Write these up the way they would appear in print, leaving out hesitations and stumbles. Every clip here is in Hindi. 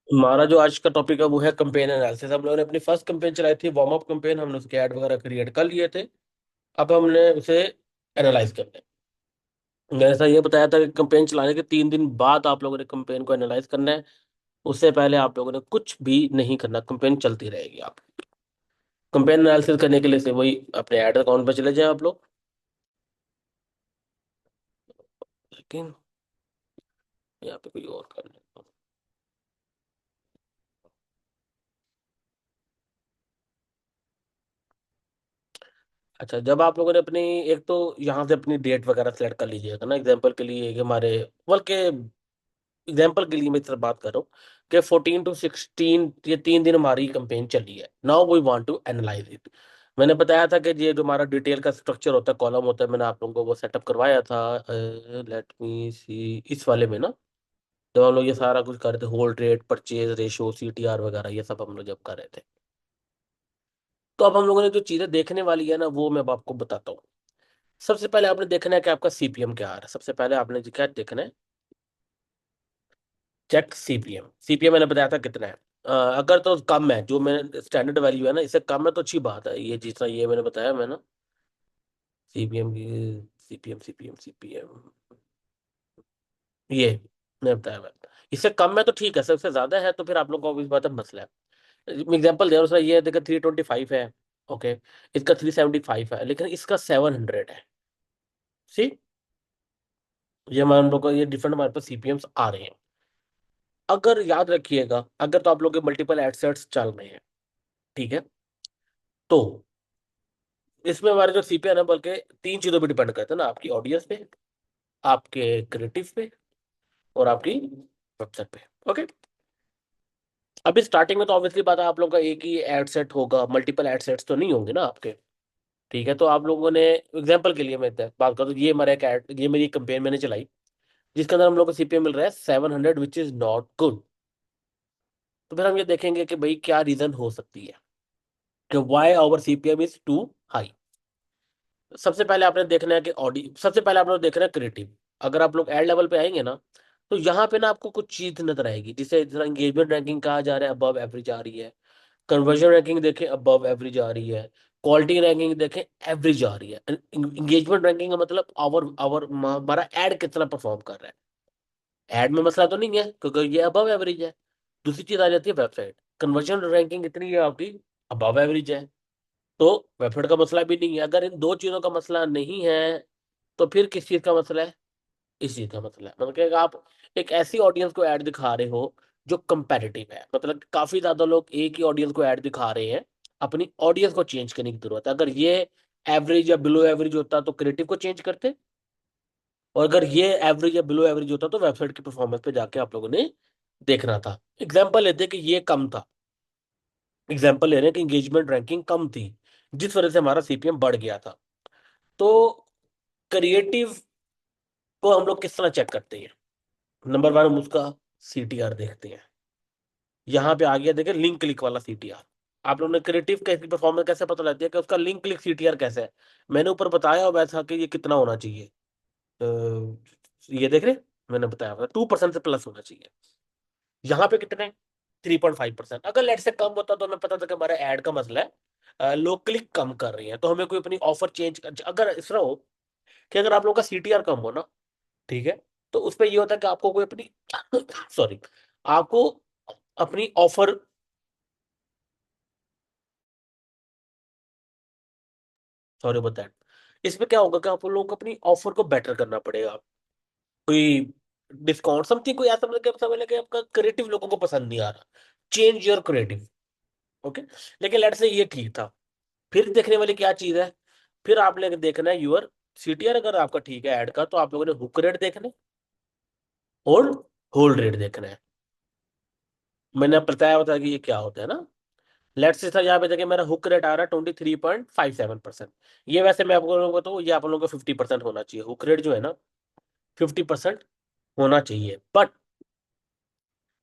हमारा जो आज का टॉपिक है वो है कंपेन एनालिसिस। हम लोगों ने अपनी फर्स्ट कंपेन चलाई थी, वार्म अप कंपेन। हमने उसके ऐड वगैरह क्रिएट कर लिए थे। अब हमने उसे एनालाइज करना है। मैंने ऐसा ये बताया था कि कंपेन चलाने के 3 दिन बाद आप लोगों ने कंपेन को एनालाइज करना है। उससे पहले आप लोगों ने कुछ भी नहीं करना, कंपेन चलती रहेगी। आप कंपेन एनालिसिस करने के लिए से वही अपने ऐड अकाउंट पर चले जाएं आप लोग। लेकिन यहाँ पे कोई और कर लेता हूँ। अच्छा, जब आप लोगों ने अपनी एक तो यहाँ से अपनी डेट वगैरह सेलेक्ट कर लीजिएगा ना। एग्जाम्पल के लिए कि हमारे बल्कि एग्जाम्पल के लिए मैं सिर्फ बात कर रहा हूँ कि 14 to 16 ये 3 दिन हमारी कंपेन चली है। Now we want to analyse it. मैंने बताया था कि ये जो हमारा डिटेल का स्ट्रक्चर होता है, कॉलम होता है, मैंने आप लोगों को वो सेटअप करवाया था। लेट मी सी, इस वाले में ना, जब हम लोग ये सारा कुछ कर रहे थे, hold rate, purchase ratio, CTR वगैरह, ये सब हम लोग जब कर रहे थे। तो अब हम लोगों ने जो चीजें देखने वाली है ना, वो मैं अब आपको बताता हूँ। सबसे पहले आपने देखना है कि आपका सीपीएम क्या आ रहा है। सबसे पहले आपने क्या देखना है, चेक सीपीएम। सीपीएम मैंने बताया था कितना है। अगर तो कम है, जो मैंने स्टैंडर्ड वैल्यू है ना, इससे कम है तो अच्छी बात है। ये जितना ये मैंने बताया मैं ना, सीपीएम की, सीपीएम सीपीएम सीपीएम, ये मैंने बताया मैं। इससे कम है तो ठीक है, सबसे ज्यादा है तो फिर आप लोग को इस बात है मसला है। एग्जाम्पल दे रहा हूँ सर, ये देखो 325 है। ओके, इसका 375 है, लेकिन इसका 700 है। सी, ये हमारे हम लोग को ये डिफरेंट हमारे पास सीपीएम्स आ रहे हैं। अगर याद रखिएगा, अगर तो आप लोग के मल्टीपल एडसेट्स चल रहे हैं, ठीक है, तो इसमें हमारे जो सीपीआर है, बल्कि 3 चीजों पे डिपेंड करता है ना, आपकी ऑडियंस पे, आपके क्रिएटिव पे, और आपकी वेबसाइट पे। ओके, अभी स्टार्टिंग में तो ऑब्वियसली बात है, आप लोग का एक ही एड सेट होगा, मल्टीपल एड सेट्स तो नहीं होंगे ना आपके। ठीक है, तो आप लोगों ने एग्जांपल के लिए मैं बात करूँ तो ये हमारा एक एड, ये मेरी कंपेन मैंने चलाई, जिसके अंदर हम लोग को सीपीएम मिल रहा है 700, विच इज नॉट गुड। तो फिर हम ये देखेंगे कि भाई क्या रीजन हो सकती है कि why our CPM is too high. सबसे पहले आपने देखना है कि ऑडी सबसे पहले आप लोग देखना है क्रिएटिव। अगर आप लोग एड लेवल पे आएंगे ना, तो यहाँ पे ना आपको कुछ चीज नजर आएगी, जिसे एंगेजमेंट रैंकिंग कहा जा रहा है, अबव एवरेज आ रही है। कन्वर्जन रैंकिंग देखें, अबव एवरेज आ रही है। क्वालिटी रैंकिंग देखें, एवरेज आ रही है। एंगेजमेंट रैंकिंग का मतलब आवर आवर हमारा एड कितना परफॉर्म कर रहा है। एड में मसला तो नहीं है क्योंकि ये अबव एवरेज है। दूसरी चीज आ जाती है वेबसाइट कन्वर्जन रैंकिंग कितनी है आपकी, अबव एवरेज है। तो वेबसाइट का मसला भी नहीं है। अगर इन दो चीजों का मसला नहीं है, तो फिर किस चीज का मसला है, इस चीज का मसला है। मतलब कि आप एक ऐसी ऑडियंस को ऐड दिखा रहे हो जो कंपैरेटिव है, मतलब काफी ज्यादा लोग एक ही ऑडियंस को ऐड दिखा रहे हैं। अपनी ऑडियंस को चेंज करने की जरूरत है। अगर ये एवरेज या बिलो एवरेज होता तो क्रिएटिव को चेंज करते, और अगर ये एवरेज या बिलो एवरेज होता तो वेबसाइट की परफॉर्मेंस पे जाके आप लोगों ने देखना था। एग्जाम्पल लेते कि ये कम था, एग्जाम्पल ले रहे हैं कि इंगेजमेंट रैंकिंग कम थी, जिस वजह से हमारा सीपीएम बढ़ गया था। तो क्रिएटिव को हम लोग किस तरह चेक करते हैं। नंबर वन, हम उसका सीटीआर देखते हैं। यहाँ पे आ गया देखिए, लिंक क्लिक वाला सीटीआर। आप लोगों ने क्रिएटिव कैसी परफॉर्मेंस कैसे पता लगती है कि उसका लिंक क्लिक सीटीआर कैसे है। मैंने ऊपर बताया हुआ था कि ये कितना होना चाहिए। ये देख रहे, मैंने बताया हुआ 2% से प्लस होना चाहिए। यहाँ पे कितने, 3.5%। अगर लेट से कम होता तो हमें पता था कि हमारा एड का मसला है, लोग क्लिक कम कर रही हैं, तो हमें कोई अपनी ऑफर चेंज अगर इस तरह हो कि अगर आप लोगों का सीटीआर कम हो ना, ठीक है, तो उस पर यह होता है कि आपको कोई अपनी सॉरी, आपको अपनी ऑफर, सॉरी बताएं, इसमें क्या होगा कि आप लोगों को अपनी ऑफर को बेटर करना पड़ेगा। कोई डिस्काउंट समथिंग, कोई ऐसा मतलब कि समझ लें कि आपका क्रिएटिव लोगों को पसंद नहीं आ रहा, चेंज योर क्रिएटिव। ओके, लेकिन लेट से ये ठीक था। फिर देखने वाली क्या चीज है, फिर आपने देखना है यूर सीटीआर। अगर आपका ठीक है ऐड का, तो आप लोगों ने हुक रेट देखना है और होल्ड रेट देखना है। मैंने अब बताया होता है कि ये क्या होता है ना। लेट्स से सर यहाँ पे देखिए, मेरा हुक रेट आ रहा है 23.57%। ये वैसे मैं आपको लोगों को तो ये आप लोगों को 50% होना चाहिए। हुक रेट जो है ना, 50% होना चाहिए। बट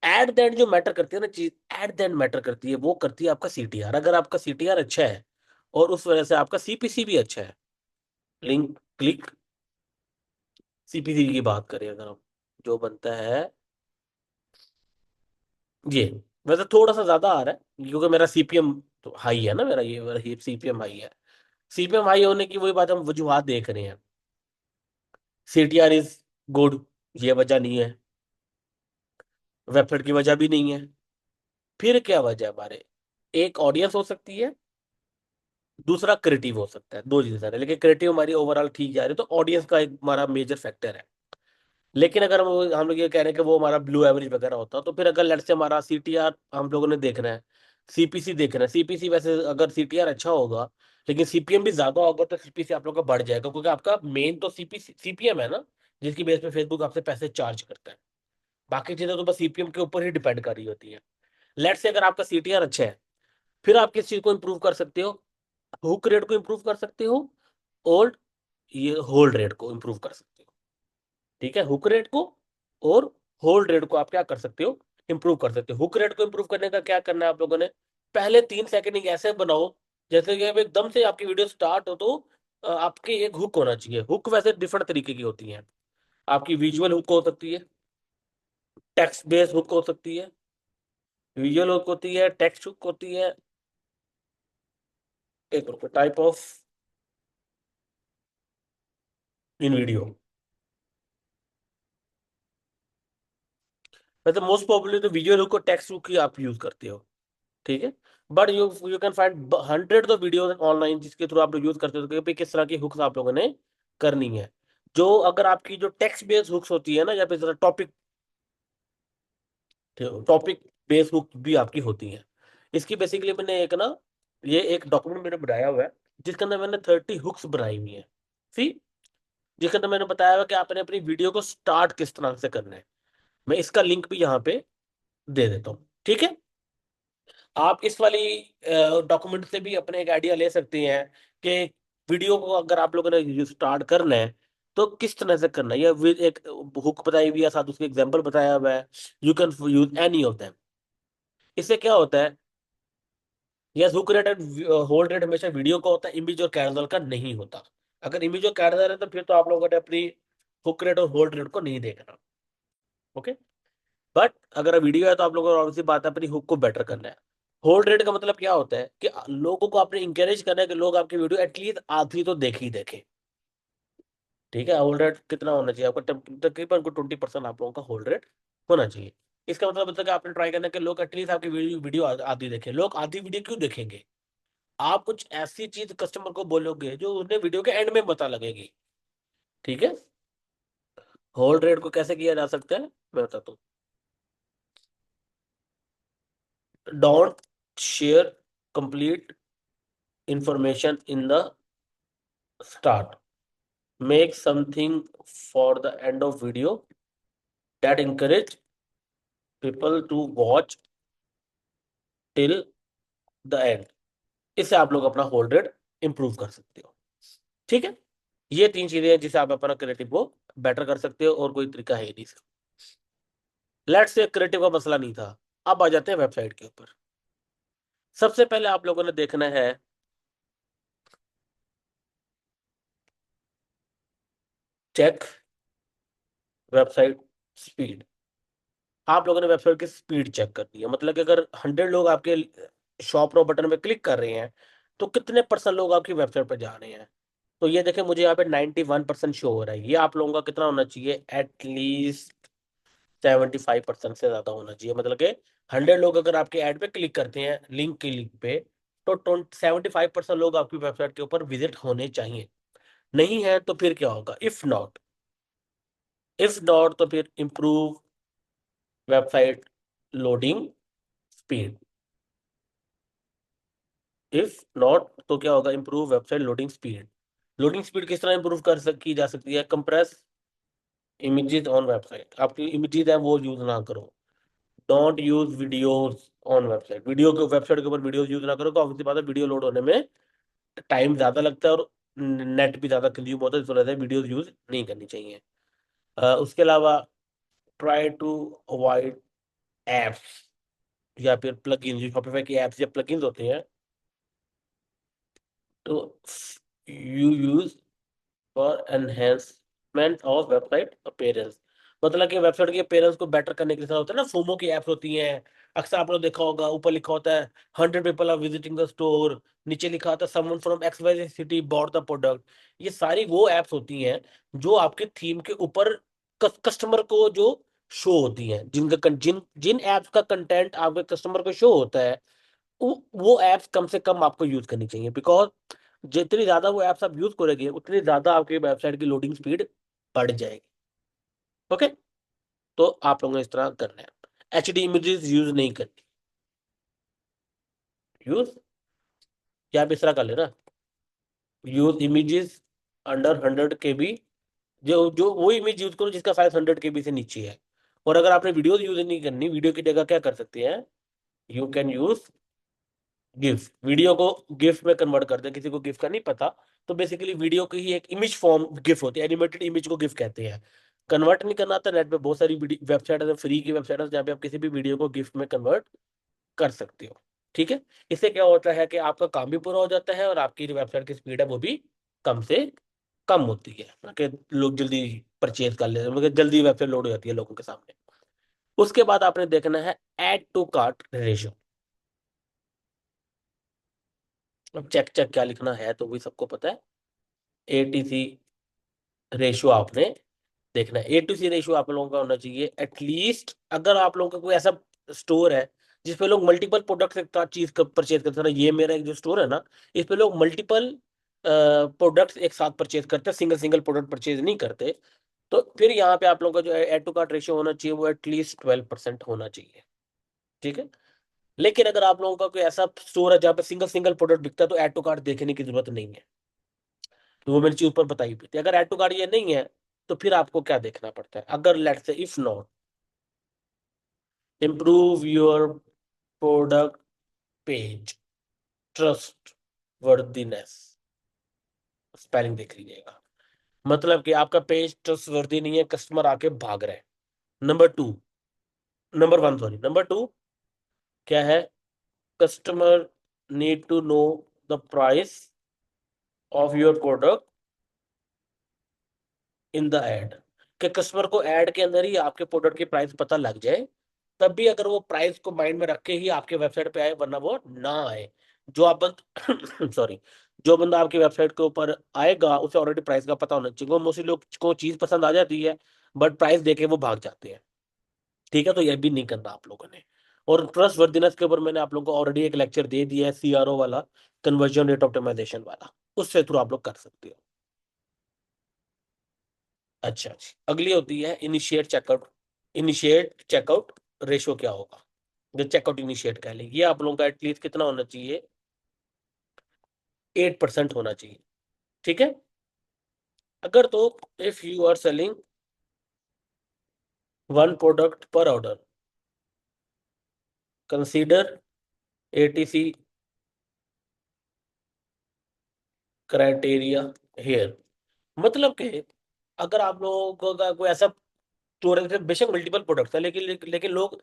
एट द एंड जो मैटर करती है ना चीज, एट द एंड मैटर करती है, वो करती है आपका सीटीआर। अगर आपका सीटीआर अच्छा है और उस वजह से आपका सीपीसी भी अच्छा है, लिंक क्लिक सीपीसी की बात करें अगर हम, जो बनता है ये वैसे थोड़ा सा ज्यादा आ रहा है क्योंकि मेरा सीपीएम तो हाई है ना, मेरा ये सीपीएम हाई है। सीपीएम हाई होने की वही बात, हम वजूहत देख रहे हैं। सीटीआर इज गुड, ये वजह नहीं है। वेबसाइट की वजह भी नहीं है। फिर क्या वजह है हमारे? एक ऑडियंस हो सकती है, दूसरा क्रिएटिव हो सकता है, दो चीजें सर, लेकिन क्रिएटिव हमारी ओवरऑल ठीक जा रही है तो ऑडियंस का एक हमारा मेजर फैक्टर है। लेकिन अगर हम लोग ये कह रहे हैं कि वो हमारा ब्लू एवरेज वगैरह होता तो फिर अगर लेट से हमारा सीटीआर हम लोगों ने देखना है, सीपीसी देखना है, सीपीसी वैसे अगर सीटीआर अच्छा होगा लेकिन सीपीएम भी ज्यादा होगा तो सीपीसी आप लोग का बढ़ जाएगा, क्योंकि आपका मेन तो सीपीएम है ना, जिसकी बेस पे फेसबुक आपसे पैसे चार्ज करता है। बाकी चीजें तो बस सीपीएम के ऊपर ही डिपेंड कर रही होती है। लेट से अगर आपका सीटीआर अच्छा है, फिर आप किस चीज को इंप्रूव कर सकते हो? हुक रेट को इंप्रूव कर सकते हो, और ये होल्ड रेट को इंप्रूव कर सकते हो। ठीक है, हुक रेट को और होल्ड रेट को आप क्या कर सकते हो? इंप्रूव कर सकते हो। हुक रेट को इंप्रूव करने का क्या करना है आप लोगों ने? पहले 3 सेकंड एक ऐसे बनाओ जैसे कि अब एकदम से आपकी वीडियो स्टार्ट हो तो आपके एक हुक होना चाहिए। हुक वैसे डिफरेंट तरीके की होती है। आपकी विजुअल हुक हो सकती है, टेक्स्ट बेस्ड हुक हो सकती है, विजुअल हुक होती है, टेक्स्ट हुक होती है, एक टाइप ऑफ इन वीडियो। वैसे मोस्ट पॉपुलर तो विजुअल हुक और टेक्स्ट हुक ही आप यूज करते हो। ठीक है, but you can find hundred of videos online जिसके थ्रू आप लोग यूज करते हो कि भाई किस तरह की हुक्स आप लोगों ने करनी है। जो अगर आपकी जो टेक्स्ट बेस्ड हुक्स होती है ना, या फिर टॉपिक टॉपिक बेस्ड हुक भी आपकी होती है। इसकी बेसिकली मैंने एक ना, ये एक डॉक्यूमेंट मैंने बनाया हुआ है जिसके अंदर मैंने 30 हुक्स बनाई हुई है। सी, जिसके अंदर मैंने बताया हुआ कि आपने अपनी वीडियो को स्टार्ट किस तरह से करना है। मैं इसका लिंक भी यहाँ पे दे देता हूँ, ठीक है? आप इस वाली डॉक्यूमेंट से भी अपने एक आइडिया ले सकते हैं कि वीडियो को अगर आप लोगों ने स्टार्ट करना है तो किस तरह से करना है। या एक हुक बताई हुई है, साथ उसके एग्जांपल बताया हुआ है। You can use any of them. इससे क्या होता है? Yes, hook rate and hold rate हमेशा वीडियो का होता है, इमेज और कैरोसेल का नहीं होता। अगर इमेज और कैरोसेल है तो फिर तो आप लोगों ने अपनी हुक रेट और होल्ड रेट को नहीं देखना। ओके, बट अगर वीडियो है तो आप लोगों को ऑब्वियसली बात है अपनी हुक को बेटर करना है। होल्ड रेट का मतलब क्या होता है कि लोगों को आपने इंकरेज करना है कि लोग आपकी वीडियो एटलीस्ट आधी तो देख ही देखें। ठीक है, होल्ड रेट कितना होना चाहिए आपका? तकरीबन 20% आप लोगों का होल्ड रेट होना चाहिए। इसका मतलब होता है कि आपने ट्राई करना है कि लोग एटलीस्ट आपकी वीडियो वीडियो आधी देखें। लोग आधी वीडियो क्यों देखेंगे? आप कुछ ऐसी चीज कस्टमर को बोलोगे जो उन्हें वीडियो के एंड में पता लगेगी। ठीक है, होल्ड रेट को कैसे किया जा सकता है मैं बताता हूँ। Don't share complete information in the start. Make something for the end of video that encourage people to watch till the end. इससे आप लोग अपना होल्ड रेट इंप्रूव कर सकते हो। ठीक है, ये 3 चीजें हैं जिससे आप अपना क्रिएटिव को बेटर कर सकते हो, और कोई तरीका है ही नहीं इसका। लेट्स से क्रिएटिव का मसला नहीं था। अब आ जाते हैं वेबसाइट के ऊपर। सबसे पहले आप लोगों ने देखना है चेक वेबसाइट स्पीड। आप लोगों ने वेबसाइट की स्पीड चेक करनी है, मतलब कि अगर 100 लोग आपके शॉप नो बटन पे क्लिक कर रहे हैं तो कितने परसेंट लोग आपकी वेबसाइट पर जा रहे हैं। तो ये देखें, मुझे यहाँ पे 91% शो हो रहा है। ये आप लोगों का कितना होना चाहिए? एटलीस्ट 75% से ज्यादा होना चाहिए। मतलब कि 100 लोग अगर आपके ऐड पे क्लिक करते हैं, लिंक के लिंक पे, तो 75% लोग आपकी वेबसाइट के ऊपर विजिट होने चाहिए। नहीं है तो फिर क्या होगा? इफ नॉट तो फिर improve website loading speed. If not तो क्या होगा? Improve website loading speed. Loading speed किस तरह इंप्रूव की जा सकती है? Compress images on website. आपकी इमेजेस है वो यूज ना करो। Don't use videos on website. Video के वेबसाइट के ऊपर वीडियोस यूज ना करो, तो ऑब्वियसली बात है वीडियो लोड होने में टाइम ज्यादा लगता है और नेट भी ज्यादा कंज्यूम होता है, इस वजह से वीडियोस यूज नहीं करनी चाहिए। उसके अलावा ट्राई टू अवॉइड एप्स या फिर प्लगइन्स। शॉपिफाई की एप्स या प्लगइन्स होते हैं तो you use for enhancement of website appearance. मतलब कि वेबसाइट के पेरेंट्स को बेटर करने के लिए होता है ना, फोमो की एप्स होती हैं। अक्सर आप लोग देखा होगा, ऊपर लिखा होता है 100 people are visiting the store, नीचे लिखा होता है someone from X Y city bought the product. ये सारी वो एप्स होती हैं जो आपके थीम के ऊपर कस्टमर को जो शो होती हैं, जिन जिन एप्स का कंटेंट आपके कस्टमर को शो होता है, वो एप्स कम से कम आपको यूज करनी चाहिए। बिकॉज जितनी ज्यादा वो एप्स आप यूज करोगे उतनी ज्यादा आपकी वेबसाइट की लोडिंग स्पीड बढ़ जाएगी। ओके, तो आप लोगों ने इस तरह करना है। एच डी इमेजेस यूज नहीं करनी। यूज, या आप इस तरह कर लेना, यूज इमेजेस अंडर 100 KB। जो जो वो इमेज यूज करो जिसका साइज 100 KB से नीचे है। और अगर आपने वीडियो यूज नहीं करनी, वीडियो की जगह क्या कर सकते हैं, you can use GIF. Video को गिफ में कन्वर्ट कर दे, किसी को गिफ का नहीं पता, तो बेसिकली वीडियो की ही एक इमेज फॉर्म गिफ होती है, एनिमेटेड इमेज को गिफ कहते हैं। कन्वर्ट नहीं करना आता, नेट पे बहुत सारी वेबसाइट है, फ्री की वेबसाइट है, जहाँ पे आप किसी भी वीडियो को गिफ्ट में कन्वर्ट कर सकते हो। ठीक है, इससे क्या होता है कि आपका काम भी पूरा हो जाता है और आपकी जो वेबसाइट की स्पीड है वो भी कम से कम होती है, कि लोग जल्दी परचेज कर लेते हैं, मतलब जल्दी वेबसाइट लोड हो जाती है लोगों के सामने। उसके बाद आपने देखना है ऐड टू कार्ट रेशियो। अब चेक चेक क्या लिखना है तो भी सबको पता है। एटीसी रेशियो आपने देखना है। A to C रेशियो आप लोगों का होना चाहिए एटलीस्ट, अगर आप लोगों का कोई ऐसा स्टोर है जिसपे लोग मल्टीपल प्रोडक्ट्स एक साथ चीज परचेज करते हैं ना, ये मेरा एक जो स्टोर है ना, इस पे लोग मल्टीपल प्रोडक्ट्स एक साथ परचेज करते हैं, सिंगल सिंगल प्रोडक्ट परचेज नहीं करते। तो फिर यहाँ पे आप लोगों का जो एड टू कार्ट रेशियो होना चाहिए वो एटलीस्ट 12% होना चाहिए। ठीक है, लेकिन अगर आप लोगों का कोई ऐसा स्टोर है जहाँ पे सिंगल सिंगल प्रोडक्ट बिकता है तो एड टू कार्ट देखने की जरूरत नहीं है। तो वो मेरी चीज ऊपर बताई हुई थी। अगर एड टू कार्ट ये नहीं है तो फिर आपको क्या देखना पड़ता है, अगर let's say if not improve your product page trust worthiness. Spelling देख लीजिएगा, मतलब कि आपका पेज ट्रस्ट वर्दी नहीं है, कस्टमर आके भाग रहे हैं। Number two, number one sorry, number two क्या है, customer need to know the price of your product in the ad. कि कस्टमर को एड के अंदर ही आपके प्रोडक्ट की प्राइस पता लग जाए, तब भी अगर वो प्राइस को माइंड में रख के ही आपके वेबसाइट पे आए, वरना वो ना आए। जो आप बंद सॉरी, जो बंदा आपकी वेबसाइट के ऊपर आएगा उसे ऑलरेडी प्राइस का पता होना चाहिए। वो मोस्टली लोग को चीज पसंद आ जाती है बट प्राइस देके वो भाग जाते हैं। ठीक है, तो ये भी नहीं करना आप लोगों ने। और ट्रस्ट वर्दिनेस के ऊपर मैंने आप लोगों को ऑलरेडी एक लेक्चर दे दिया है, CRO वाला, कन्वर्जन रेट ऑप्टिमाइजेशन वाला, उससे थ्रू आप लोग कर सकते हो। अच्छा जी, अगली होती है initiate checkout. Initiate checkout ratio क्या होगा, जो चेकआउट इनिशिएट कह लें, ये आप लोगों का एटलीस्ट कितना होना चाहिए, 8% होना चाहिए। ठीक है, अगर तो if you are selling one product per order, consider ATC criteria here. मतलब कि अगर आप लोगों का कोई ऐसा स्टोर है, बेशक मल्टीपल प्रोडक्ट्स है, लेकिन लोग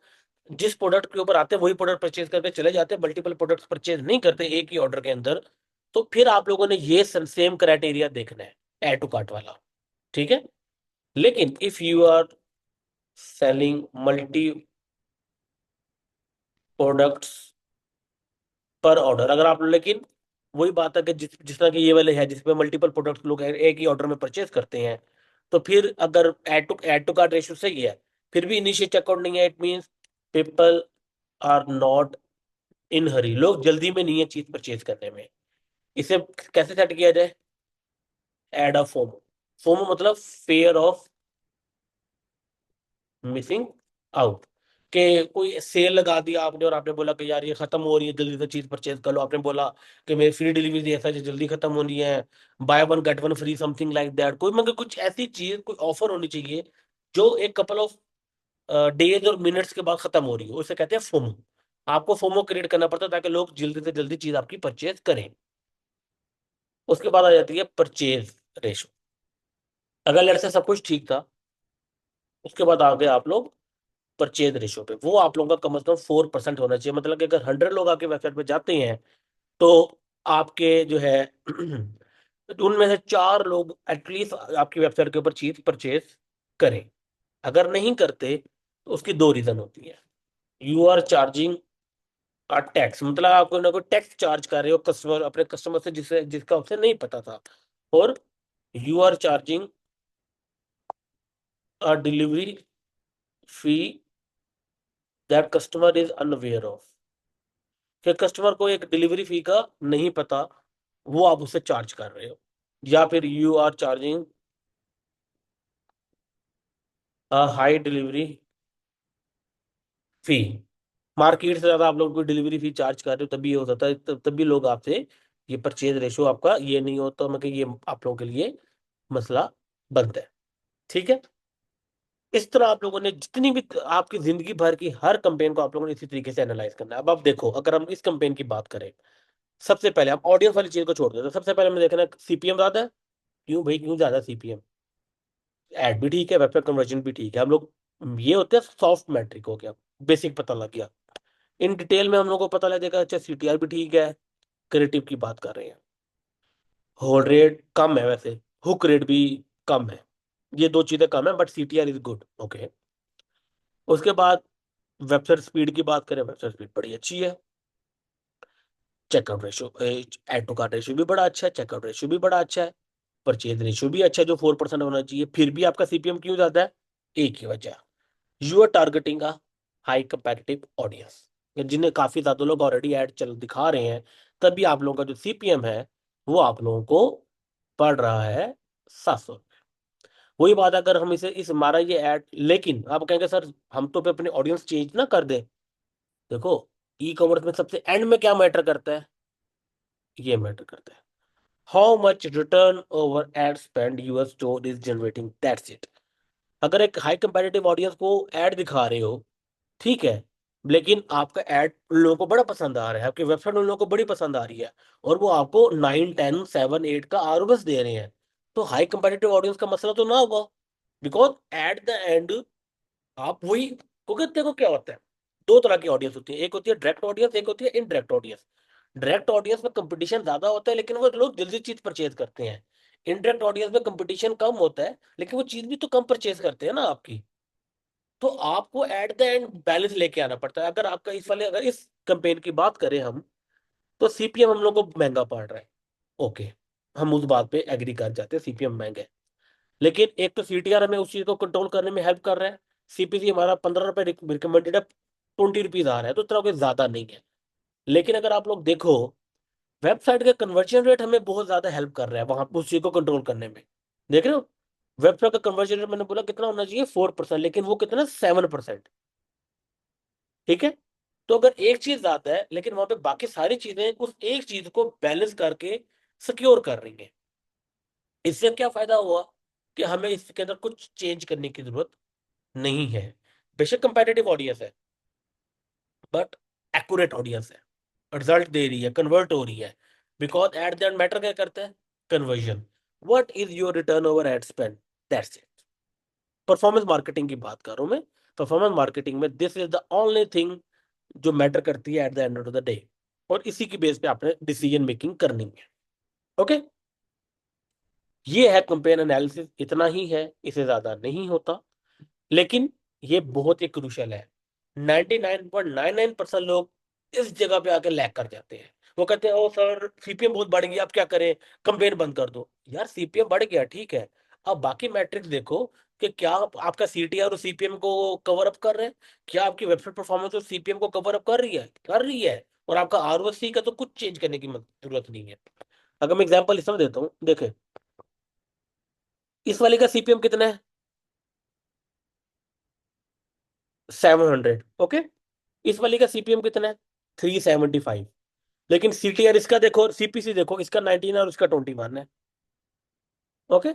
जिस प्रोडक्ट के ऊपर आते हैं वही प्रोडक्ट परचेज करके चले जाते हैं, मल्टीपल प्रोडक्ट्स परचेज नहीं करते एक ही ऑर्डर के अंदर, तो फिर आप लोगों ने ये सेम क्राइटेरिया देखना है, ऐड टू कार्ट वाला। ठीक है, लेकिन if you are selling multi products पर ऑर्डर, अगर आप, लेकिन वही बात है कि जिस तरह के ये वाले है जिसमें मल्टीपल प्रोडक्ट्स लोग एक ही ऑर्डर में परचेज करते हैं, तो फिर अगर ऐड टू कार्ट रेशियो सही है, फिर भी इनिशियल चेकआउट नहीं है, it means people are not in hurry, लोग जल्दी में नहीं है चीज परचेज करने में। इसे कैसे सेट किया जाए, एड अ फोमो। फोमो मतलब फेयर ऑफ मिसिंग आउट। के कोई सेल लगा दिया आपने और आपने बोला कि यार ये खत्म हो रही है, जल्दी से चीज परचेज कर लो, आपने बोला कि मेरी फ्री डिलीवरी ऐसा चीज जल्दी खत्म होनी है, by one get one free, something like that, कोई मगर कुछ ऐसी चीज, कोई ऑफर होनी चाहिए जो एक कपल ऑफ डेज और मिनट्स के बाद खत्म हो रही हो, उसे कहते हैं फोमो। आपको फोमो क्रिएट करना पड़ता है ताकि लोग जल्दी से जल्दी चीज आपकी परचेज करें। उसके बाद आ जाती है परचेज रेशो। अगर लेट से सब कुछ ठीक था, उसके बाद आ गए आप लोग परचेज रेशो पे, वो आप लोगों का कम से कम 4% होना चाहिए। मतलब कि अगर 100 लोग आपके वेबसाइट पे जाते हैं तो आपके जो है उनमें से 4 लोग एटलीस्ट आपकी वेबसाइट के ऊपर चीज परचेज करें। अगर नहीं करते तो उसकी दो रीजन होती है। यू आर चार्जिंग का टैक्स, मतलब आप कोई ना कोई टैक्स चार्ज कर रहे हो कस्टमर, अपने कस्टमर से जिसे जिसका उसे नहीं पता था। और you are charging a delivery fee that customer is unaware of, कि कस्टमर को एक डिलीवरी फी का नहीं पता, वो आप उसे चार्ज कर रहे हो। या फिर you are charging a high delivery fee, market से ज्यादा आप लोग कोई डिलीवरी फी चार्ज कर रहे हो, तभी ये हो सकता है, तभी लोग आपसे ये परचेज रेशो आपका ये नहीं होता, मतलब ये आप लोगों के लिए मसला बनता है। ठीक है। इस तरह आप लोगों ने जितनी भी आपकी जिंदगी भर की हर कंपेन को आप लोगों ने इसी तरीके से एनालाइज करना है। अब आप देखो, अगर हम इस कंपेन की बात करें, सबसे पहले हम ऑडियंस वाली चीज को छोड़ देते हैं, सबसे पहले हमें देखना है सीपीएम ज्यादा है। क्यों भाई, क्यों ज्यादा सीपीएम? एड भी ठीक है, वेबसाइट कन्वर्जन भी ठीक है, हम लोग ये होते हैं सॉफ्ट मैट्रिक हो गया, बेसिक पता लग गया। इन डिटेल में हम लोग को पता लगेगा, अच्छा सीटीआर भी ठीक है, क्रिएटिव की बात कर रहे हैं, होल्ड रेट कम है वैसे, हुक रेट भी कम है, ये दो चीजें कम है, but CTR is good. Okay. उसके बाद वेबसाइट स्पीड की बात करें, वेबसाइट स्पीड बड़ी अच्छी है, checkout ratio, add to cart ratio भी बड़ा अच्छा है, चेकआउट रेशियो भी बड़ा अच्छा है, परचेज रेशियो भी अच्छा है जो 4% होना चाहिए। फिर भी आपका सीपीएम क्यों ज्यादा है? एक ही वजह, you are targeting a high competitive audience, जिन्हें काफी ज्यादा लोग ऑलरेडी ऐड चल दिखा रहे हैं, तभी आप लोगों का जो सीपीएम है वो आप लोगों को पड़ रहा है 700। वही बात, अगर हम इसे इस हमारा ये ऐड, लेकिन आप कहेंगे सर हम तो पे अपनी ऑडियंस चेंज ना कर दे। देखो, ई कॉमर्स में सबसे एंड में क्या मैटर करता है? ये मैटर करता है how much return over ad spend your store is generating, that's it. अगर एक हाई कंपेटिटिव ऑडियंस को ऐड दिखा रहे हो, ठीक है, लेकिन आपका ऐड उन लोगों को बड़ा पसंद आ रहा है, आपकी वेबसाइट उन लोगों को बड़ी पसंद आ रही है, और वो आपको 9 10 7 8 का आरओएस दे रहे हैं, तो हाई कंपेटिटिव ऑडियंस का मसला तो ना होगा। बिकॉज एट द एंड आप वही, क्योंकि देखो क्या होता है, दो तरह की ऑडियंस होती है, एक होती है डायरेक्ट ऑडियंस, एक होती है इनडायरेक्ट ऑडियंस। डायरेक्ट ऑडियंस में कंपटीशन ज्यादा होता है, लेकिन वो लोग जल्दी चीज परचेज करते हैं। इनडायरेक्ट ऑडियंस में कंपटीशन कम होता है, लेकिन वो चीज भी तो कम परचेज करते हैं ना आपकी। तो आपको एट द एंड बैलेंस लेके आना पड़ता है। अगर आपका इस वाले, अगर इस कंपेन की बात करें हम, तो सीपीएम हम लोग को महंगा पड़ रहा है। ओके, हम उस बात पे एग्री कर जाते हैं, सीपीएम महंगा है। लेकिन एक तो सीटीआर हमें उस चीज को कंट्रोल करने में हेल्प कर रहा है, सीपीसी हमारा 15 रुपए रिकमेंडेड है, 20 रुपीज आ रहा है, तो इतना कोई ज्यादा नहीं है। लेकिन अगर आप लोग देखो, वेबसाइट का कन्वर्जन रेट हमें बहुत ज्यादा हेल्प कर रहा है वहां उस चीज को कंट्रोल करने में। देख रहे हो, वेबसाइट का कन्वर्जन रेट मैंने बोला कितना होना चाहिए, 4%, लेकिन वो कितना, 7%। ठीक है। तो अगर एक चीज ज्यादा है, लेकिन वहां पे बाकी सारी चीजें उस एक चीज को बैलेंस करके सिक्योर कर रही हैं, इससे क्या फायदा हुआ कि हमें इसके अंदर कुछ चेंज करने की जरूरत नहीं है। बेशक कंपेटिटिव ऑडियंस है, बट एक्यूरेट ऑडियंस है, रिजल्ट दे रही है, कन्वर्ट हो रही है। Because at the end matter क्या करता है? Conversion. What is your return over ad spend, that's it. Performance marketing की बात कर रहा हूं मैं। परफॉर्मेंस मार्केटिंग में this is the only thing जो मैटर करती है at the end of the day, और इसी की बेस पे आपने डिसीजन मेकिंग करनी है। ओके। ये है कंपेयर एनालिसिस, इतना ही है, इसे ज्यादा नहीं होता, लेकिन ये बहुत ही क्रूशल है। 99.99% लोग इस जगह पे आके लैग कर जाते हैं। वो कहते हैं ओ सर सीपीएम बहुत बढ़ गया, अब क्या करें, कंपेयर बंद कर दो। यार सीपीएम बढ़ गया ठीक है, अब बाकी मैट्रिक्स देखो कि क्या आपका सीटीआर और सीपीएम को कवर अप कर रहे हैं, क्या आपकी वेबसाइट परफॉर्मेंस और सीपीएम को कवर अप कर रही है, कर रही है। और आपका आरओसी का तो कुछ चेंज करने की जरूरत नहीं है। अगर मैं एग्जांपल इसमें देता हूँ, देखे इस वाले का सीपीएम कितना है, 700। ओके। इस वाले का सीपीएम कितना है, 375। लेकिन सीटीआर इसका देखो, सीपीसी देखो, इसका 19 और उसका 21 है। ओके।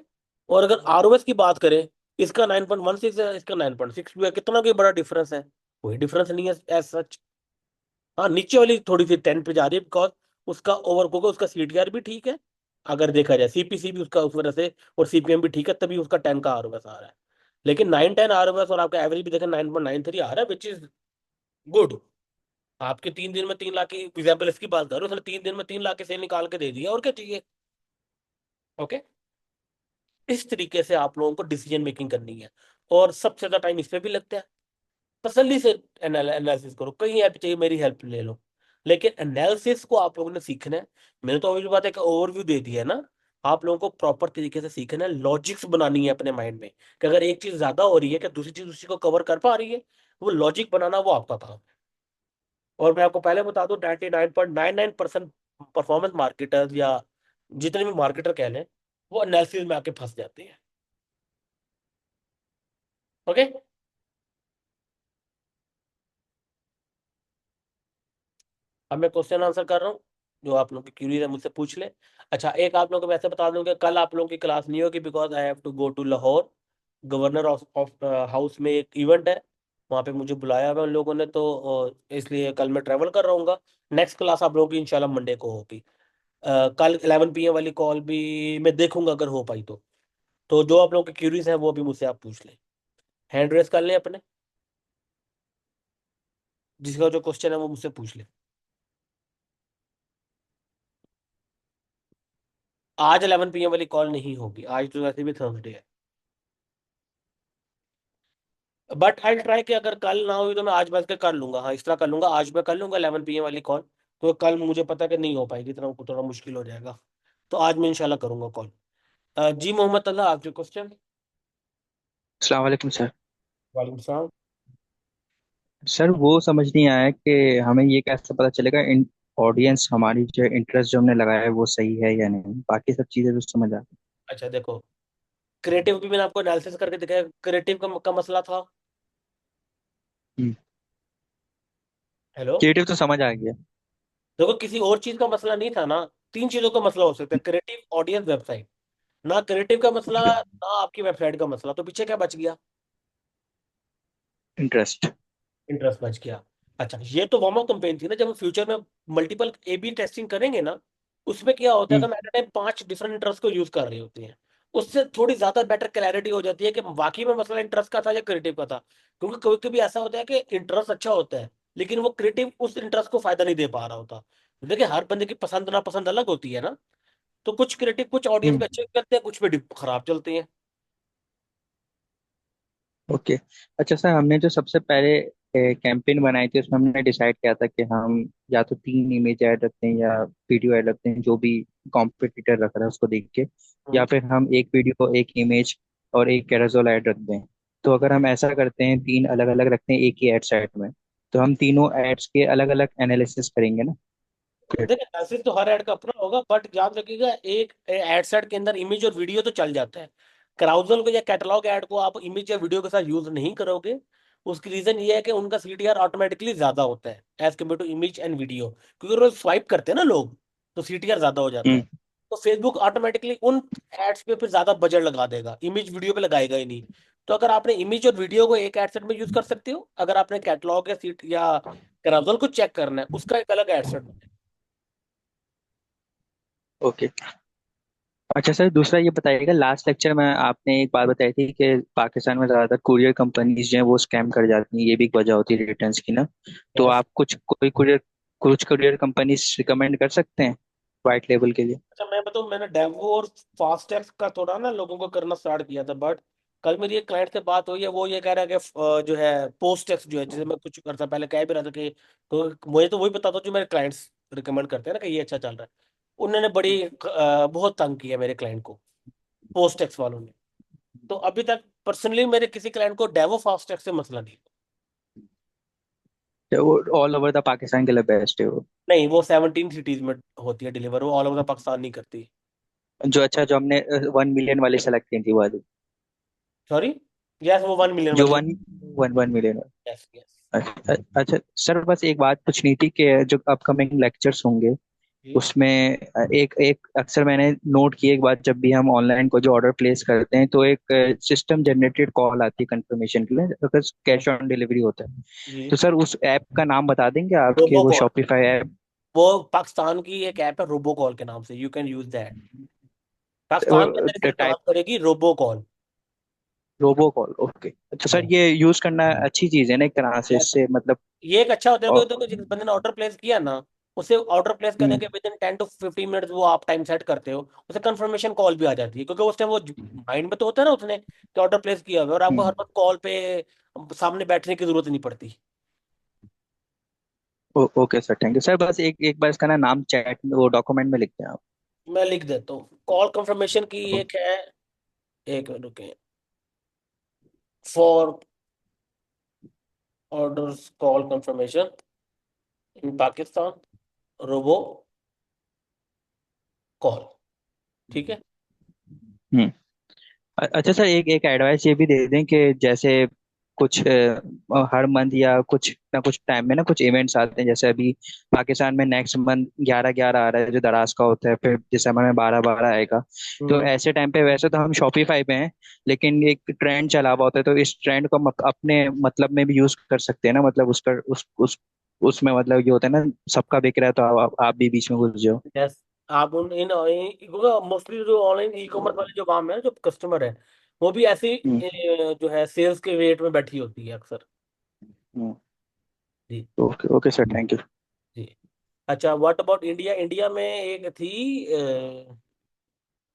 और अगर आरओएस की बात करें, इसका 9.16 है, इसका 9.6 भी है, कितना कोई बड़ा डिफरेंस है? कोई डिफरेंस नहीं है एज सच। हाँ, नीचे वाली थोड़ी सी 10 पे जा रही है, बिकॉज उसका ओवर को उसका सीटीआर भी ठीक है, अगर देखा जाए सीपीसी भी उसका उस वजह से, और सीपीएम भी ठीक है, तभी उसका 10 का आरओएस आ रहा है। लेकिन 9 10 आरओएस और आपका एवरेज भी देखें 9.93 आ रहा है, विच इज गुड। आपके 3 दिन में 3 लाख की एग्जाम्पल इसकी बात करो, उसने 3 दिन में 3 लाख के सेल निकाल के दे दिया, और क्या चाहिए? ओके। इस तरीके से आप लोगों को डिसीजन मेकिंग करनी है। और सबसे ज्यादा टाइम इस पे भी लगता है। तसल्ली से एनालिसिस करो, कहीं ऐप चाहिए मेरी हेल्प ले लो, लेकिन एनालिसिस को आप लोगों ने सीखना है। मैंने तो अभी बात एक ओवरव्यू दे दिया है ना। आप लोगों को प्रॉपर तरीके से सीखना है, लॉजिक्स बनानी है अपने माइंड में कि अगर एक चीज ज्यादा हो रही है कि दूसरी चीज उसी को कवर कर पा रही है, वो लॉजिक बनाना वो आपका काम है। और मैं आपको पहले बता दूं, 99.99% परफॉर्मेंस मार्केटर्स या जितने भी मार्केटर कह लें, वो एनालिसिस में आके फंस जाते हैं। ओके। अब मैं क्वेश्चन आंसर कर रहा हूँ, जो आप लोग की क्यूरी है मुझसे पूछ ले। अच्छा, एक आप लोगों को वैसे बता दूं कि कल आप लोगों की क्लास नहीं होगी, because I have to go to Lahore. Governor of house में एक इवेंट है, वहाँ पे मुझे बुलाया हुआ है उन लोगों ने, तो इसलिए कल मैं ट्रैवल कर रहा हूँ। नेक्स्ट क्लास आप लोगों की इंशाल्लाह मंडे को होगी। कल 11 PM वाली कॉल भी मैं देखूंगा अगर हो पाई तो जो आप लोगों की क्यूरीज हैं वो भी मुझसे आप पूछ लें। हैंड रेस कर लें अपने, जिसका जो क्वेश्चन है वो मुझसे पूछ लें। आज 11 PM वाली कॉल नहीं होगी, आज तो वैसे भी थर्सडे है। बट आई ट्राई कि अगर कल ना हुई तो मैं आज बैठ के कर लूंगा। हाँ, इस तरह कर लूंगा, आज मैं कर लूंगा 11 PM वाली कॉल। तो कल मुझे पता है कि नहीं हो पाएगी, इतना थोड़ा मुश्किल हो जाएगा। तो आज मैं इंशाल्लाह करूंगा कॉल। जी मोहम्मद अल्लाह, आपके क्वेश्चन। अस्सलाम वालेकुम सर। वालेकुम सलाम। सर वो समझ नहीं आया कि हमें ये कैसे पता चलेगा इन ऑडियंस हमारी जो इंटरेस्ट जो हमने लगाया है वो सही है या नहीं, बाकी सब चीज़ें तो समझ आ। अच्छा देखो, क्रिएटिव भी मैंने आपको एनालिसिस करके दिखाया, क्रिएटिव का मसला था। हेलो। क्रिएटिव तो समझ आ गया। देखो, किसी और चीज का मसला नहीं था ना। तीन चीजों का मसला हो सकता है, क्रिएटिव, ऑडियंस, वेबसाइट। ना क्रिएटिव का मसला, ना आपकी वेबसाइट का मसला, तो पीछे क्या बच गया? इंटरेस्ट। इंटरेस्ट बच गया। अच्छा, ये तो वार्म अप कैंपेन थी ना। जब हम फ्यूचर में मल्टीपल ए बी टेस्टिंग करेंगे ना, उसमें क्या होता है कि हम्म। हम एट टाइम 5 डिफरेंट इंटरेस्ट को यूज कर रहे होते हैं। उससे थोड़ी ज्यादा बेटर क्लैरिटी हो जाती है कि वाकई में मसला इंटरेस्ट का था या क्रिएटिव का था। क्योंकि कभी कभी ऐसा होता है कि इंटरेस्ट अच्छा होता है, लेकिन वो क्रिएटिव उस इंटरेस्ट को फायदा नहीं दे पा रहा होता। देखिए, हर बंदे की पसंद ना पसंद अलग होती है ना। तो कुछ क्रिएटिव, कुछ ऑडियंस हम्म। पे अच्छे चलते हैं, कुछ पे खराब चलते हैं। ओके। अच्छा सर, हमने जो सबसे पहले कैंपेन बनाई थी उसमें हमने डिसाइड किया था कि हम या तो 3 इमेज ऐड रखते हैं या वीडियो ऐड रखते हैं, जो भी कॉम्पिटिटर रख रहा है उसको देख के, या हम्म। फिर हम एक वीडियो एक इमेज और एक कैरोसेल ऐड रखते हैं। तो अगर हम ऐसा करते हैं, तीन अलग अलग रखते हैं एक ही एड सेट में, तो हम तीनों एड्स के अलग अलग एनालिसिस करेंगे ना फिर। देखिए, मैसेज तो हर ऐड का अपना होगा, बट याद रखिएगा, एक एड सेट के अंदर इमेज और वीडियो तो चल जाता है। क्राउजल को या कैटलॉग ऐड को आप इमेज या वीडियो के साथ यूज नहीं करोगे। उसकी रीजन ये है कि उनका सीटीआर ऑटोमेटिकली ज्यादा होता है as compare to image and video, क्योंकि रोज स्वाइप करते हैं ना लोग, तो सीटीआर ज्यादा हो जाता है। हम्म। तो फेसबुक ऑटोमेटिकली उन एड्स पे फिर ज्यादा बजट लगा देगा, इमेज वीडियो पे लगाएगा ही नहीं। तो अगर आपने इमेज और वीडियो को एक एड सेट में यूज कर सकते हो, अगर आपने कैटलॉग या सीट या क्राउजल को चेक करना है, उसका एक अलग एड सेट। ओके। अच्छा सर, दूसरा ये बताइएगा, लास्ट लेक्चर में आपने एक बात बताई थी कि पाकिस्तान में ज़्यादातर कुरियर कंपनीज जो हैं वो स्कैम कर जाती हैं, ये भी एक वजह होती है रिटर्न्स की ना। तो यस। आप कुछ कुरियर कंपनीज रिकमेंड कर सकते हैं वाइट लेबल के लिए। अच्छा, मैं बताऊँ, मैंने डेवो और फास्टैग का थोड़ा ना लोगों को करना स्टार्ट किया था, बट कल मेरी एक क्लाइंट से बात हुई है, वो ये कह रहा है कि जो है पोस्टेक्स जो है, जिसे मैं कुछ करता पहले कह भी रहा था कि, तो मुझे तो वही पता था जो मेरे क्लाइंट्स रिकमेंड करते हैं ना कि ये अच्छा चल रहा है। उन्होंने बड़ी बहुत तंग किया मेरे क्लाइंट को, पोस्टेक्स वालों ने। तो अभी तक पर्सनली मेरे किसी क्लाइंट को डेवो फास्टैग से मसला नहीं। तो वो ऑल ओवर द पाकिस्तान के लिए बेस्ट है वो। नहीं, वो 17 सिटीज में होती है डिलीवर, वो ऑल ओवर द पाकिस्तान नहीं करती। जो अच्छा, जो हमने 1 मिलियन वाली सेलेक्ट की थी वो वाली। सॉरी। यस, वो 1 मिलियन जो वाली है। One one 1 million. Yes yes. अच्छा। अच्छा सर, बस एक बात पूछनी थी कि जो अपकमिंग लेक्चर्स होंगे जी। उसमें एक एक अक्सर मैंने नोट किया, एक बात, जब भी हम ऑनलाइन को जो ऑर्डर प्लेस करते हैं तो एक सिस्टम जनरेटेड कॉल आती है कंफर्मेशन के लिए अगर कैश ऑन डिलीवरी होता है। जी। तो सर उस ऐप का नाम बता देंगे आपके, रोबो वो कॉल। Shopify app. वो पाकिस्तान की एक ऐप है रोबो कॉल के नाम से, you can use that. Pakistan के अंदर सिर्फ काम टाइप करेगी robo call. Robo call. Okay. अच्छा सर, यस। ये यूज करना अच्छी चीज है ना एक तरह से, यस। इससे मतलब। ये एक अच्छा होता है, और क्योंकि देखो, जिस बंदे ने ऑर्डर प्लेस किया ना, उसे ऑर्डर प्लेस करने हम्म। के विद इन 10 to 15 मिनट्स वो आप टाइम सेट करते हो, उसे कंफर्मेशन कॉल भी आ जाती है, क्योंकि उस टाइम वो माइंड में तो होता है ना उसने कि ऑर्डर प्लेस किया हुआ है, और आपको हर हम्म। वक्त कॉल पे सामने बैठने की जरूरत नहीं पड़ती। Okay sir, thank you sir. बस एक एक बार इसका ना नाम चैट में, वो डॉक्यूमेंट में लिख दें आप। मैं लिख देता हूँ, कॉल कंफर्मेशन की एक है, एक मिनट रुके, for orders call confirmation in Pakistan, robo call, ठीक है। हम्म। अच्छा सर, एक एक एडवाइस ये भी दे दें कि जैसे कुछ हर मंथ या कुछ ना कुछ टाइम में ना कुछ इवेंट्स आते हैं, जैसे अभी पाकिस्तान में नेक्स्ट मंथ 11/11 आ रहा है जो दराज का होता है, फिर दिसंबर में 12/12 आएगा। तो हम्म। ऐसे टाइम पे वैसे तो हम शॉपिफाई पे हैं, लेकिन एक ट्रेंड चला हुआ होता है, तो इस ट्रेंड को अपने मतलब में भी यूज कर सकते हैं ना, मतलब उसका उस उसमें मतलब ये होता है ना, सबका बिक रहा है तो आप भी बीच में घुस जाओ। यस, आप उन इन मोस्टली जो ऑनलाइन ई कॉमर्स वाले जो काम है, जो कस्टमर है, वो भी ऐसी हम्म। जो है सेल्स के वेट में बैठी होती है अक्सर। हम्म। जी। Okay okay sir, thank you. जी। अच्छा, व्हाट अबाउट इंडिया? इंडिया में एक थी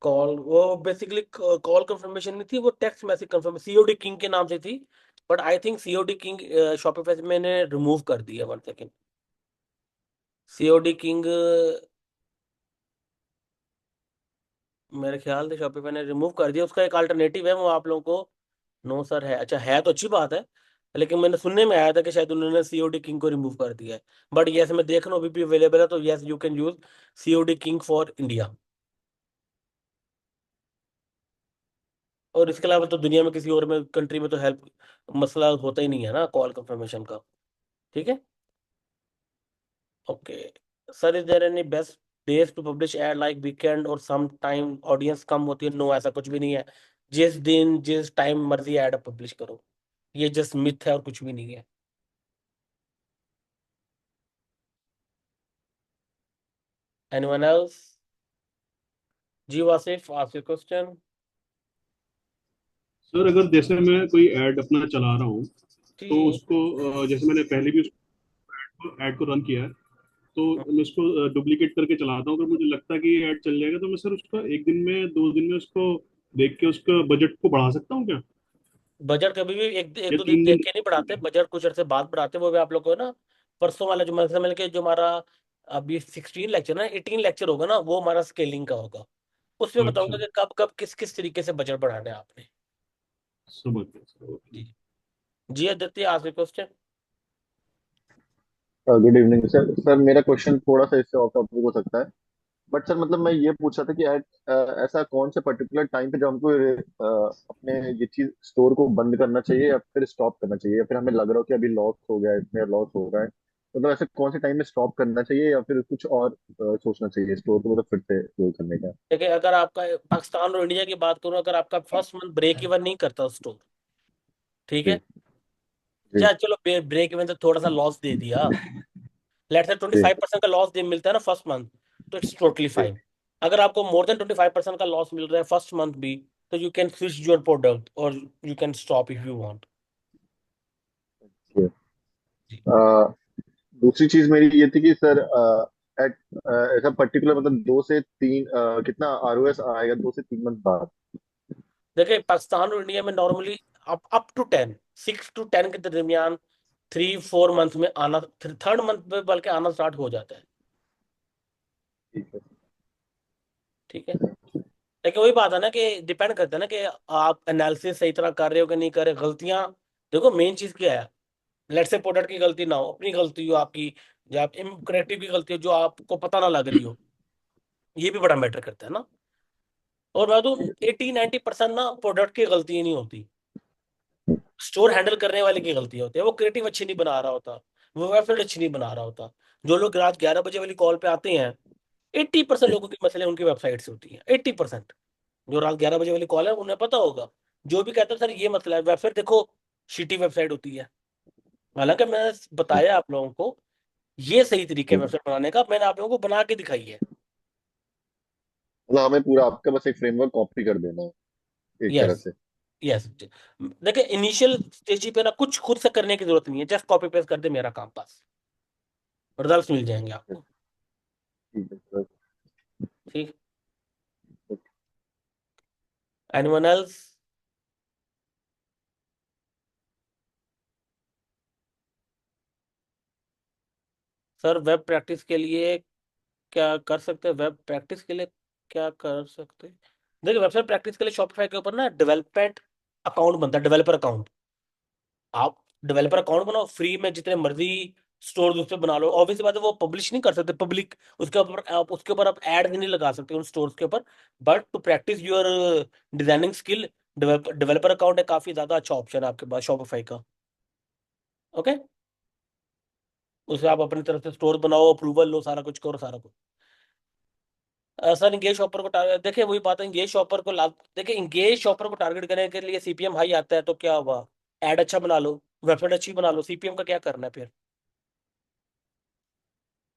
कॉल, वो बेसिकली कॉल कंफर्मेशन नहीं थी, वो text message confirmation, COD king के नाम से थी, but I think COD king Shopify से मैंने रिमूव कर दिया। 1 सेकेंड, सीओडी किंग मेरे ख्याल से शॉपिफाई ने रिमूव कर दिया, उसका एक अल्टरनेटिव है, वो आप लोगों को, नो सर है, अच्छा है तो अच्छी बात है, लेकिन मैंने सुनने में आया था कि शायद उन्होंने सीओडी किंग को रिमूव कर दिया है। बट यस, मैं देख रहा हूँ अभी भी अवेलेबल है, तो yes you can use COD king for India. और इसके अलावा तो दुनिया में किसी और में कंट्री में तो हेल्प मसला होता ही नहीं है ना कॉल कंफर्मेशन का, ठीक है। Okay sir, is there any best days to publish ad, like weekend और सम टाइम ऑडियंस कम होती है? नो, ऐसा कुछ भी नहीं है, जिस दिन जिस टाइम मर्जी ऐड पब्लिश करो, ये जस्ट मिथ है और कुछ भी नहीं है। Anyone else? जी Wasif, ask your question. Sir अगर जैसे मैं कोई ऐड अपना चला रहा हूँ, तो जी, उसको जैसे मैंने पहले भी उस ऐड को रन किया है, तो मैं उसको डुप्लीकेट करके चलाता हूँ, अगर मुझे लगता है कि ये ऐड चल जाएगा, तो मैं सर उसका एक दिन में 2 दिन में उसको देख के उसका बजट को बढ़ा सकता हूँ क्या? बजट कभी भी एक एक या दो दिन तीन देख दिन के नहीं बढ़ाते, बजट कुछ अर्से बाद बढ़ाते, वो भी आप लोग को ना, परसों वाला जो मतलब मिल के जो हमारा अभी 16 लेक्चर ना, 18 लेक्चर होगा ना, वो हमारा स्केलिंग का होगा, उसमें अच्छा, बताऊंगा कि कब कब किस किस तरीके से बजट बढ़ाना है आपने। समझ गया सर, ओके। जी। जी Aditya, ask question. Good evening sir. Sir मेरा क्वेश्चन थोड़ा सा इससे ऑफ टॉपिक हो सकता है, बट सर मतलब मैं ये पूछ रहा था कि ऐसा कौन से पर्टिकुलर टाइम पे जो हमको अपने ये चीज स्टोर को बंद करना चाहिए या फिर स्टॉप करना चाहिए, या फिर हमें लग रहा हो कि अभी लॉस हो गया है, इसमें लॉस हो रहा है, तो मतलब ऐसे कौन से टाइम में स्टॉप करना चाहिए या फिर कुछ और सोचना चाहिए स्टोर को मतलब फिर से रोल करने का? देखिए, अगर आपका पाकिस्तान और इंडिया की बात करूं, अगर आपका फर्स्ट मंथ ब्रेक इवन नहीं करता स्टोर, ठीक है, जी। जी। या चलो ब्रेक इवन से थोड़ा सा लॉस दे दिया, लेट से ट्वेंटी जी। फाइव परसेंट का लॉस दे मिलता है ना फर्स्ट मंथ, तो इट्स टोटली जी। फाइन। अगर आपको मोर देन 25% का लॉस मिल रहा है फर्स्ट मंथ भी, तो you can switch your product और you can stop if you want. जी। दूसरी चीज मेरी ये थी कि सर एट ऐसा पर्टिकुलर मतलब 2 से 3 कितना आरओएस आएगा 2 से 3 मंथ बाद? देखिए, पाकिस्तान और इंडिया में नॉर्मली अप टू 10, 6 to 10 के दरमियान, 3-4 मंथ में आना, थर्ड मंथ में बल्कि आना स्टार्ट हो जाता है, ठीक है। ठीक है। लेकिन वही बात है ना कि डिपेंड करता है ना कि आप एनालिसिस सही तरह कर रहे हो कि नहीं कर रहे, गलतियां, देखो मेन चीज क्या है, लेट से प्रोडक्ट की गलती ना हो, अपनी गलती हो आपकी, या आप इनकरेक्टिव की गलती हो जो आपको पता ना लग रही हो, ये भी बड़ा मैटर करता है ना। और मैं तो 80-90% ना प्रोडक्ट की गलती नहीं होती, स्टोर हैंडल करने वाले की गलती होती है, वो क्रिएटिव अच्छी नहीं बना रहा होता, वो वेबसाइट अच्छी नहीं बना रहा होता। जो लोग रात 11 बजे वाली कॉल पे आते हैं, 80% लोगों के मसले उनकी वेबसाइट से होती है, 80%। जो रात 11 बजे वाली कॉल है उन्हें पता होगा, जो भी कहता है सर ये मसला है, वेबसाइट देखो शिटी वेबसाइट होती है। हालांकि मैंने बताया आप लोगों को, ये सही तरीका है जी। वेबसाइट बनाने का, मैंने आप लोगों को बना के दिखाई है। मतलब हमें पूरा आपका बस एक फ्रेमवर्क कॉपी कर देना है एक तरह यस, से? यस। देखिए, इनिशियल स्टेज पे ना कुछ खुद से करने की जरूरत नहीं है, जस्ट कॉपी पेस्ट कर दे मेरा काम, बस रिजल्ट मिल जाएंगे आपको। ठीक है सर। ठीक। Anyone else? Sir web practice के लिए क्या कर सकते हैं? वेब प्रैक्टिस के लिए क्या कर सकते हैं? देखिए, वेबसाइट प्रैक्टिस के लिए शॉपिफाई के ऊपर ना डेवलपमेंट अकाउंट बनता है, डेवलपर अकाउंट। आप डेवलपर अकाउंट बनाओ, फ्री में जितने मर्जी स्टोर उस पर बना लो। ऑब्वियसली बात है, वो पब्लिश नहीं कर सकते पब्लिक, उसके ऊपर आप ऐड नहीं लगा सकते उन स्टोर्स के ऊपर। But to practise your designing skill, developer account है काफी ज्यादा अच्छा ऑप्शन है आपके पास शॉपिफाई का। ओके, उससे आप अपनी तरफ से स्टोर बनाओ, अप्रूवल लो, सारा कुछ करो, सारा कुछ। सर इंगेज शॉपर को टारगेट, देखिए वही बात है, इंगेज शॉपर को देखिए इंगेज शॉपर को टारगेट करने के लिए सीपीएम हाई आता है तो क्या हुआ? एड अच्छा बना लो, वेबसाइट अच्छी बना लो, सीपीएम का क्या करना है फिर?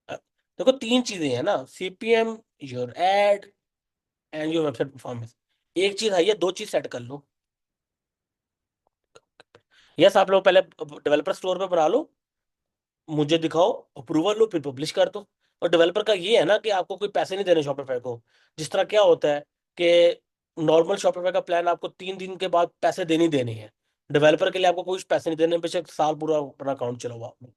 अ, देखो तीन चीजें हैं ना, CPM, your add and your website performance. एक चीज है, ये दो चीज सेट कर लो। यस, आप लोग पहले डेवलपर स्टोर पे बना लो, मुझे दिखाओ, अप्रूवल लो, फिर पब्लिश कर दो। और डेवलपर का ये है ना कि आपको कोई पैसे नहीं देने शॉपिफाई को। जिस तरह क्या होता है कि नॉर्मल शॉपिफाई का प्लान आपको 3 दिन के बाद पैसे देने ही देने हैं। डेवलपर के लिए आपको कोई पैसे नहीं देने, बेशक साल पूरा अपना अकाउंट चला हुआ आपने।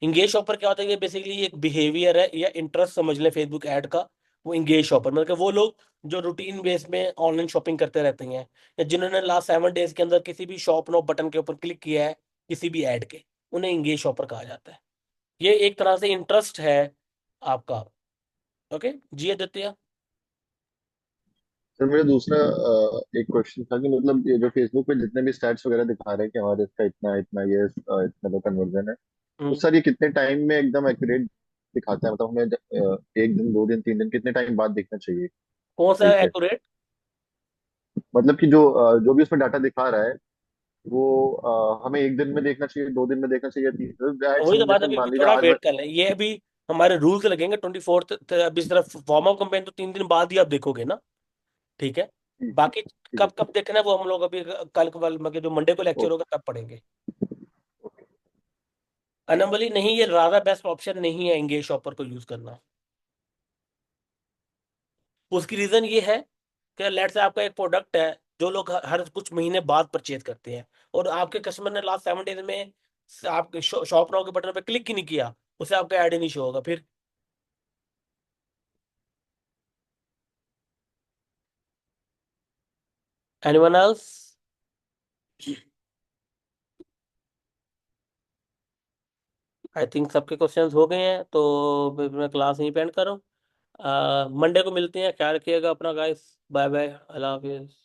इंगेज शॉपर क्या होता है? ये बेसिकली एक बिहेवियर है या इंटरेस्ट समझ ले फेसबुक ऐड का। वो इंगेज शॉपर मतलब कि वो लोग जो रूटीन बेस में ऑनलाइन शॉपिंग करते रहते हैं, या जिन्होंने लास्ट 7 डेज के अंदर किसी भी शॉप नो बटन के ऊपर क्लिक किया है किसी भी ऐड के, उन्हें इंगेज शॉपर कहा जाता है। ये एक तरह से इंटरेस्ट है आपका। ओके जी आदित्य। सर मेरा दूसरा एक क्वेश्चन था कि मतलब ये जो फेसबुक पे जितने भी स्टैट्स वगैरह दिखा रहे हैं कि हमारे इसका इतना इतना ये इतना लो कन्वर्जन है, तो हम्म। सर ये कितने टाइम में एकदम एक्यूरेट दिखाता है? मतलब हमें एक दिन, 2 दिन, 3 दिन, कितने टाइम बाद देखना चाहिए कौन सा सही से? एक्यूरेट? मतलब कि जो जो भी उसमें डाटा दिखा रहा है वो हमें एक दिन में देखना चाहिए, 2 दिन में देखना चाहिए, 3 दिन? वही तो हम बात जैसे है, अभी मान लीजिए थोड़ा आज वेट कर लें, ये अभी हमारे रूल्स लगेंगे 24th। अभी सिर्फ वार्म अप कैंपेन तो 3 दिन बाद ही आप देखोगे ना। ठीक है। ठीक ठीक बाकी ठीक है कब सर। कब देखना है वो हम लोग अभी कल कल मतलब जो मंडे को लेक्चर ओके होगा तब पढ़ेंगे। ओके। अनबली नहीं, ये ज्यादा बेस्ट ऑप्शन नहीं है एंगेज शॉपर को यूज करना। उसकी रीजन ये है कि लेट से आपका एक प्रोडक्ट है जो लोग हर कुछ महीने बाद परचेज करते हैं, और आपके कस्टमर ने लास्ट 7 डेज में आपके शॉप नाउ के बटन पे क्लिक ही नहीं किया, उसे आपका ऐड ही नहीं शो होगा फिर। Anyone else? आई थिंक सबके क्वेश्चंस हो गए हैं, तो फिर मैं क्लास यहीं पे एंड कर रहा हूँ। मंडे को मिलते हैं, ख्याल रखिएगा अपना गाइस। बाय बाय, अल्लाह हाफिज।